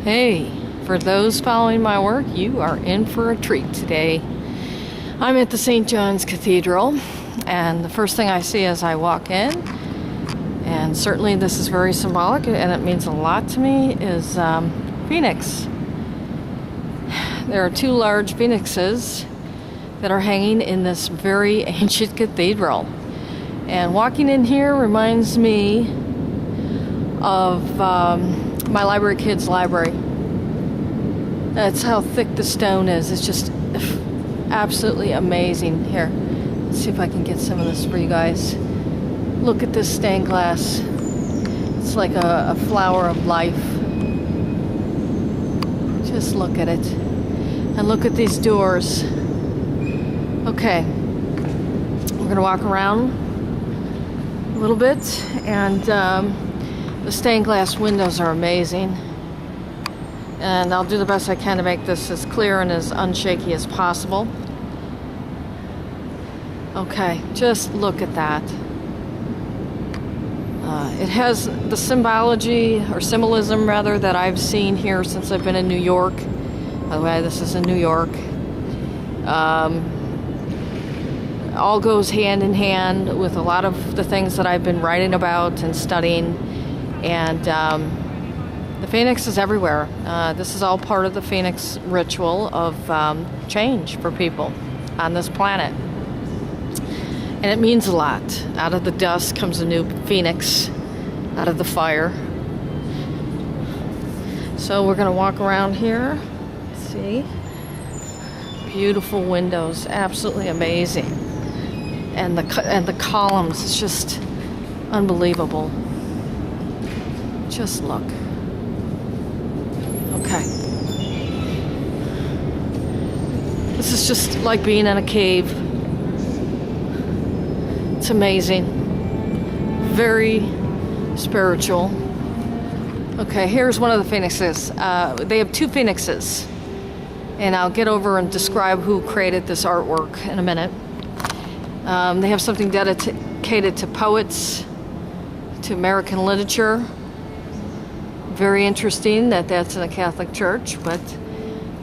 Hey, for those following my work, you are in for a treat today. I'm at the St. John's Cathedral, and the first thing I see as I walk in, and certainly this is very symbolic and it means a lot to me, is Phoenix. There are two large phoenixes that are hanging in this very ancient cathedral. And walking in here reminds me of my library kids' library. That's how thick the stone is. It's just absolutely amazing. Here, let's see if I can get some of this for you guys. Look at this stained glass. It's like a flower of life. Just look at it. And look at these doors. Okay, we're gonna walk around a little bit, and the stained glass windows are amazing. And I'll do the best I can to make this as clear and as unshaky as possible. Okay, just look at that. It has the symbology, or symbolism rather, that I've seen here since I've been in New York. By the way, this is in New York. All goes hand in hand with a lot of the things that I've been writing about and studying. And the Phoenix is everywhere. This is all part of the Phoenix ritual of change for people on this planet. And it means a lot. Out of the dust comes a new Phoenix, out of the fire. So we're going to walk around here. See? Beautiful windows, absolutely amazing. And the columns, it's just unbelievable. Just look. Okay. This is just like being in a cave. It's amazing. Very spiritual. Okay, here's one of the phoenixes. They have two phoenixes. And I'll get over and describe who created this artwork in a minute. They have something dedicated to poets, to American literature. Very interesting that that's in a Catholic church, but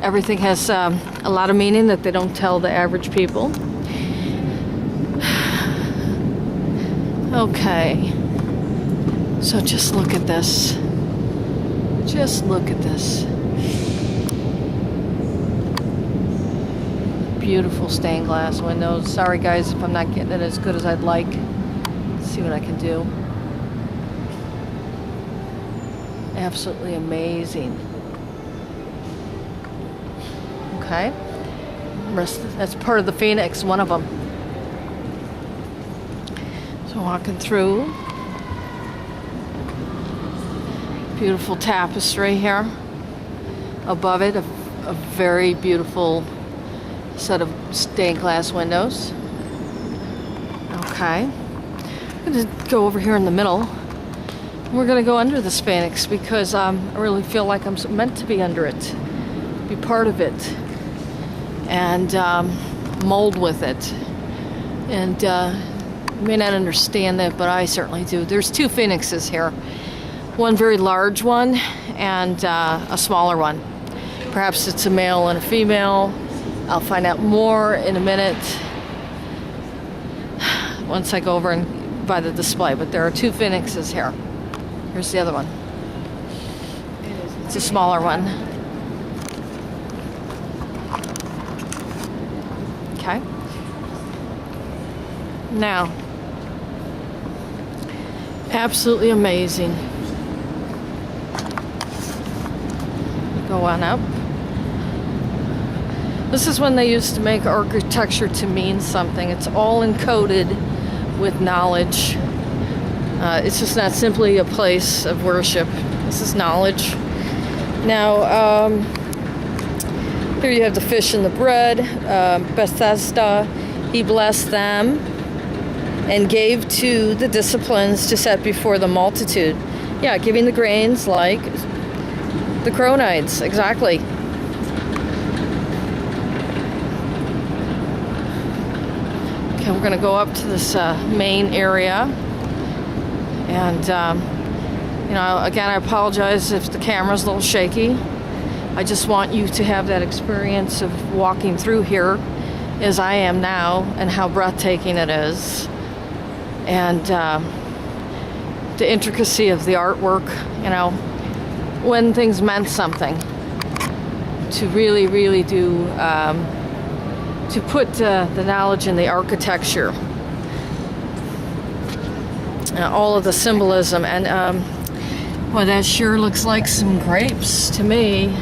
everything has a lot of meaning that they don't tell the average people. Okay, so just look at this. Just look at this. Beautiful stained glass windows. Sorry guys if I'm not getting it as good as I'd like. Let's see what I can do. Absolutely amazing. Okay. That's part of the Phoenix, one of them. So walking through. Beautiful tapestry here. Above it, a very beautiful set of stained glass windows. Okay. I'm going to go over here in the middle. We're going to go under this Phoenix because I really feel like I'm meant to be under it, be part of it, and mold with it. And you may not understand that, but I certainly do. There's two Phoenixes here. One very large one and a smaller one. Perhaps it's a male and a female. I'll find out more in a minute once I go over and by the display. But there are two Phoenixes here. Here's the other one. It's a smaller one. Okay. Now, absolutely amazing. Go on up. This is when they used to make architecture to mean something. It's all encoded with knowledge. It's just not simply a place of worship. This is knowledge. Now, here you have the fish and the bread. Bethesda, he blessed them and gave to the disciplines to set before the multitude. Yeah, giving the grains like the cronides, exactly. Okay, we're going to go up to this main area. And again, I apologize if the camera's a little shaky. I just want you to have that experience of walking through here as I am now, and how breathtaking it is, and the intricacy of the artwork, when things meant something, to really, really do, to put the knowledge in the architecture, all of the symbolism, and well, that sure looks like some grapes to me.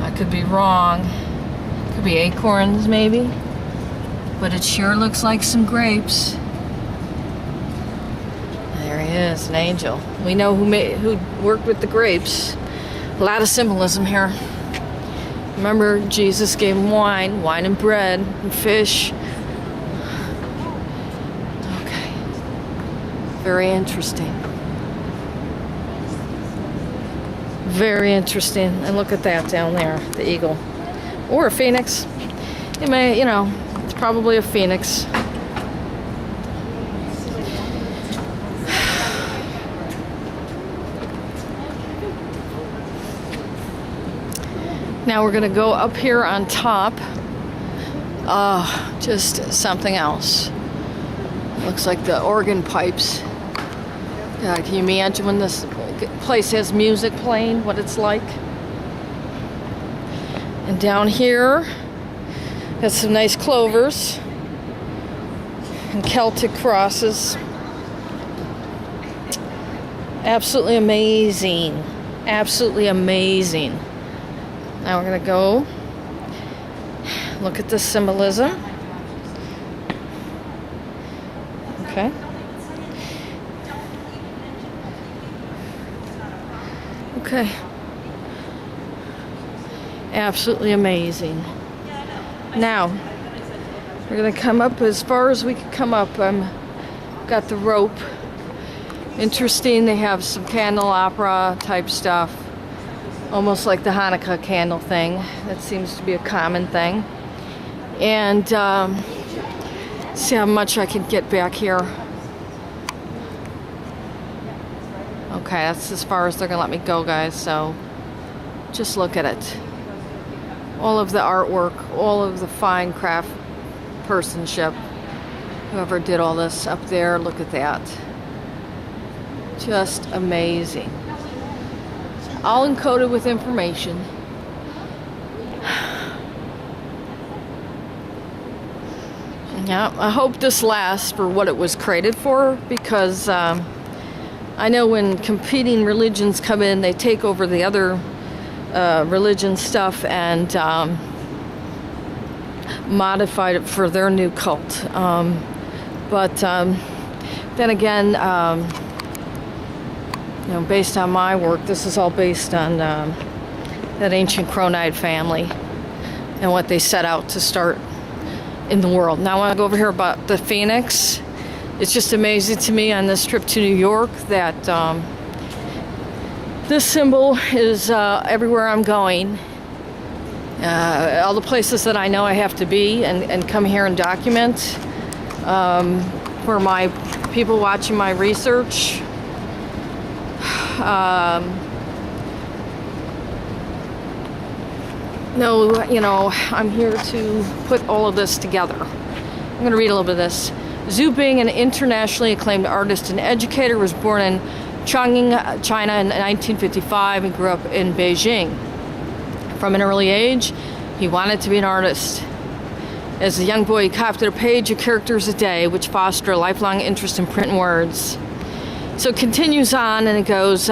I could be wrong. Could be acorns maybe, but it sure looks like some grapes. There he is, an angel. We know who worked with the grapes. A lot of symbolism here. Remember, Jesus gave him wine and bread and fish. Okay, very interesting. Very interesting. And look at that down there, the eagle. Or a phoenix. It may, it's probably a phoenix. Now we're going to go up here on top. Just something else. Looks like the organ pipes. God, can you imagine when this place has music playing, what it's like? And down here, got some nice clovers and Celtic crosses. Absolutely amazing. Absolutely amazing. Now we're going to go look at the symbolism. Okay. Okay. Absolutely amazing. Now, we're going to come up as far as we can come up. Got the rope. Interesting, they have some candelabra type stuff. Almost like the Hanukkah candle thing. That seems to be a common thing. And see how much I can get back here. Okay, that's as far as they're going to let me go, guys. So, just look at it. All of the artwork, all of the fine craft personship. Whoever did all this up there, look at that. Just amazing. All encoded with information. Yeah, I hope this lasts for what it was created for, because I know when competing religions come in, they take over the other religion stuff and modified it for their new cult. But then again, based on my work, this is all based on that ancient Chronide family and what they set out to start in the world. Now I want to go over here about the Phoenix. It's just amazing to me on this trip to New York that this symbol is everywhere I'm going. All the places that I know I have to be and come here and document for my people watching my research. I'm here to put all of this together. I'm going to read a little bit of this. Zhu Bing, an internationally acclaimed artist and educator, was born in Chongqing, China in 1955 and grew up in Beijing. From an early age, he wanted to be an artist. As a young boy, he copied a page of characters a day, which fostered a lifelong interest in print and words. So it continues on, and it goes,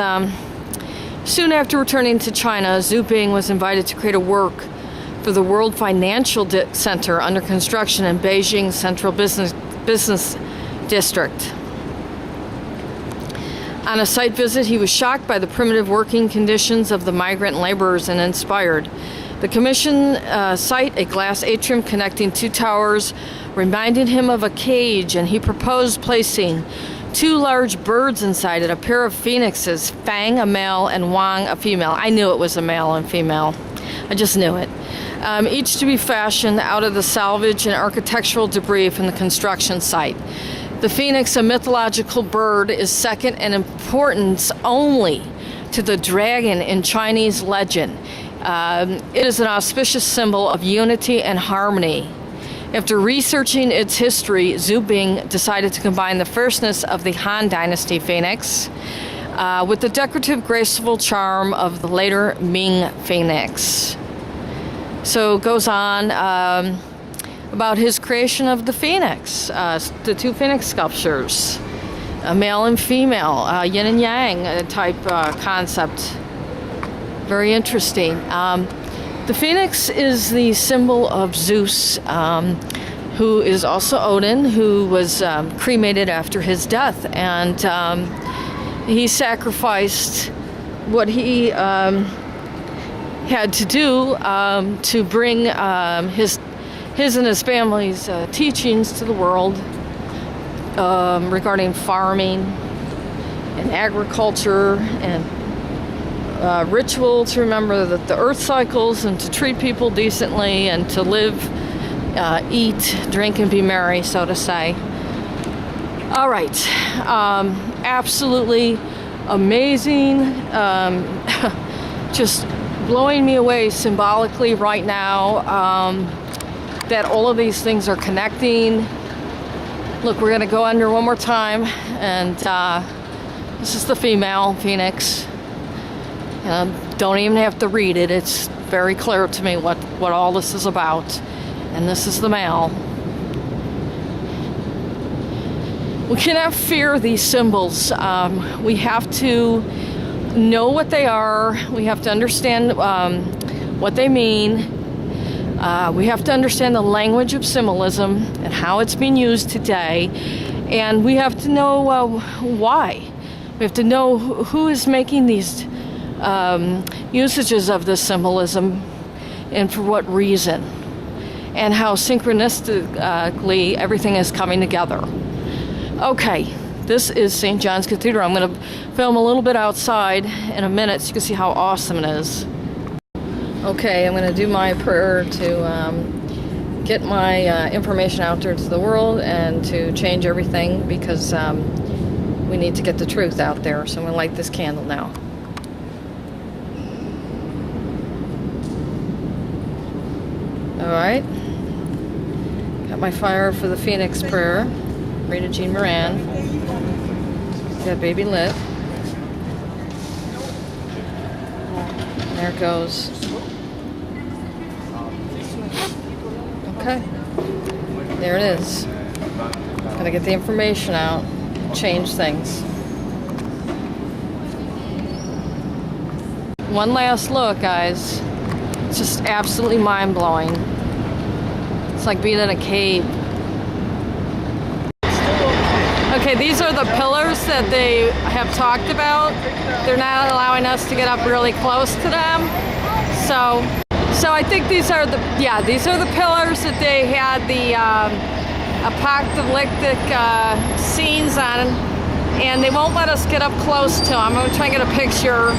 soon after returning to China, Zhu Bing was invited to create a work for the World Financial Center under construction in Beijing's Central Business District. On a site visit, he was shocked by the primitive working conditions of the migrant laborers and inspired. The commission site, a glass atrium connecting two towers, reminded him of a cage, and he proposed placing two large birds inside it, a pair of phoenixes, Fang, a male, and Wang, a female. I knew it was a male and female. I just knew it. Each to be fashioned out of the salvage and architectural debris from the construction site. The phoenix, a mythological bird, is second in importance only to the dragon in Chinese legend. It is an auspicious symbol of unity and harmony. After researching its history, Zhu Bing decided to combine the fierceness of the Han Dynasty phoenix with the decorative, graceful charm of the later Ming phoenix. So it goes on about his creation of the phoenix, the two phoenix sculptures, male and female, yin and yang type concept. Very interesting. The phoenix is the symbol of Zeus, who is also Odin, who was cremated after his death, and he sacrificed what he had to do to bring his and his family's teachings to the world regarding farming and agriculture and ritual to remember that the earth cycles and to treat people decently and to live, eat, drink, and be merry, so to say. All right, absolutely amazing, just blowing me away symbolically right now. That all of these things are connecting. Look, we're gonna go under one more time, and this is the female phoenix. Don't even have to read it. It's very clear to me what all this is about. And this is the male. We cannot fear these symbols. We have to know what they are. We have to understand what they mean. We have to understand the language of symbolism and how it's being used today. And we have to know why. We have to know who is making these usages of this symbolism and for what reason, and how synchronistically everything is coming together. Okay, this is St. John's Cathedral. I'm going to film a little bit outside in a minute so you can see how awesome it is. Okay, I'm going to do my prayer to get my information out there to the world and to change everything, because we need to get the truth out there. So I'm going to light this candle now. Alright, got my fire for the Phoenix prayer, Rita Jean Moran, got baby lit, there it goes. Okay, there it is. Gotta get the information out, change things. One last look, guys. It's just absolutely mind-blowing. It's like being in a cave. Okay, these are the pillars that they have talked about. They're not allowing us to get up really close to them. So I think these are the pillars that they had the apocalyptic scenes on, and they won't let us get up close to them. I'm going to try and get a picture.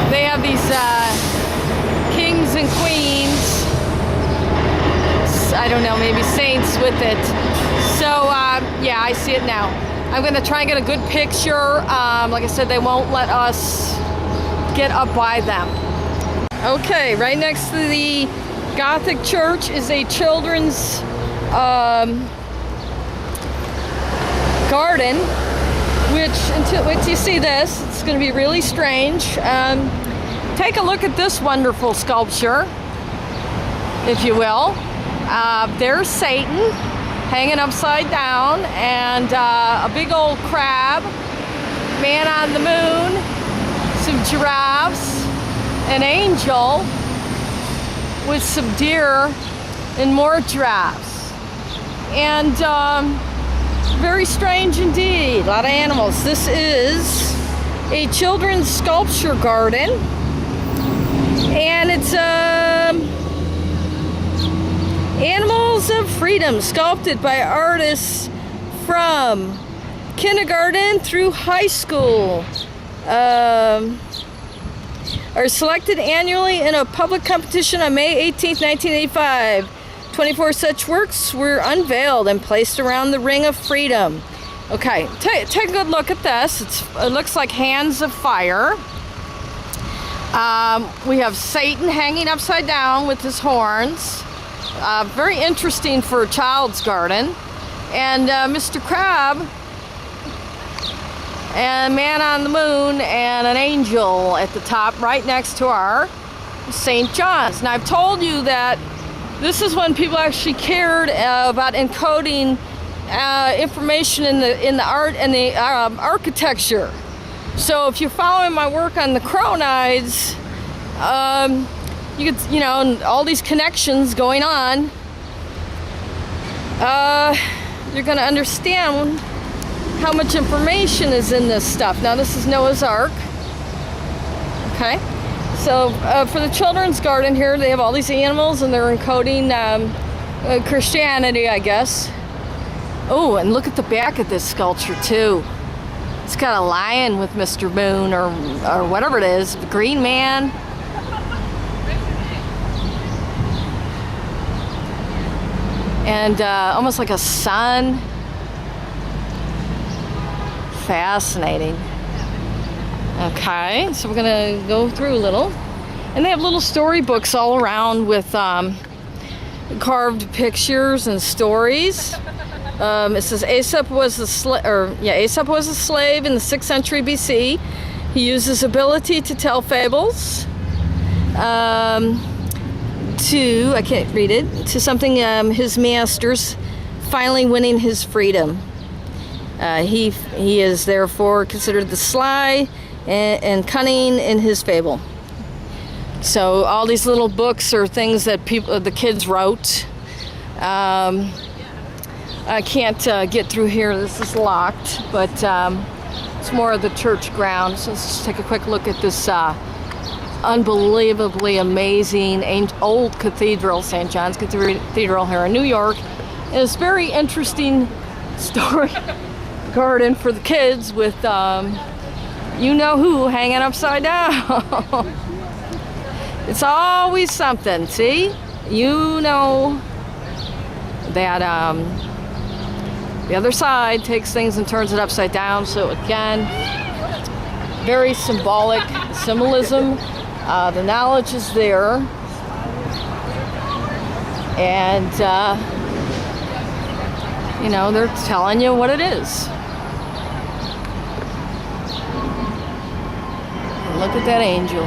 They have these kings and queens, I don't know, maybe saints with it. So yeah, I see it now. I'm going to try and get a good picture. Like I said, they won't let us get up by them. Okay, right next to the Gothic church is a children's garden, which you see this, it's going to be really strange. Take a look at this wonderful sculpture, if you will. There's Satan hanging upside down, and a big old crab, man on the moon, some giraffes, an angel with some deer and more giraffes. And very strange indeed, a lot of animals. This is a children's sculpture garden, and it's Animals of Freedom, sculpted by artists from kindergarten through high school. Are selected annually in a public competition on May 18th, 1985. 24 such works were unveiled and placed around the Ring of Freedom. Okay, take a good look at this. It looks like hands of fire. We have Satan hanging upside down with his horns. Very interesting for a child's garden. And Mr. Crab, and Man on the Moon, and an angel at the top right next to our St. John's. Now, I've told you that this is when people actually cared about encoding information in the art and the architecture. So if you're following my work on the Cronides, you could, and all these connections going on, you're going to understand how much information is in this stuff. Now, this is Noah's Ark. Okay, so for the children's garden here, they have all these animals, and they're encoding Christianity, I guess. Oh, and look at the back of this sculpture too. It's got a lion with Mr. Moon or whatever it is, the Green Man. And almost like a sun. Fascinating. Okay, so we're gonna go through a little. And they have little storybooks all around with carved pictures and stories. It says Aesop was a slave in the 6th century BC. He used his ability to tell fables I can't read it, to something his masters, finally winning his freedom. He is therefore considered the sly and cunning in his fable. So all these little books are things that the kids wrote. I can't get through here. This is locked, but it's more of the church grounds. So let's just take a quick look at this unbelievably amazing old cathedral, St. John's Cathedral here in New York. And it's very interesting story garden for the kids with you-know-who hanging upside down. It's always something, see? You know that the other side takes things and turns it upside down. So again, very symbolic symbolism. The knowledge is there. And, they're telling you what it is. Look at that angel.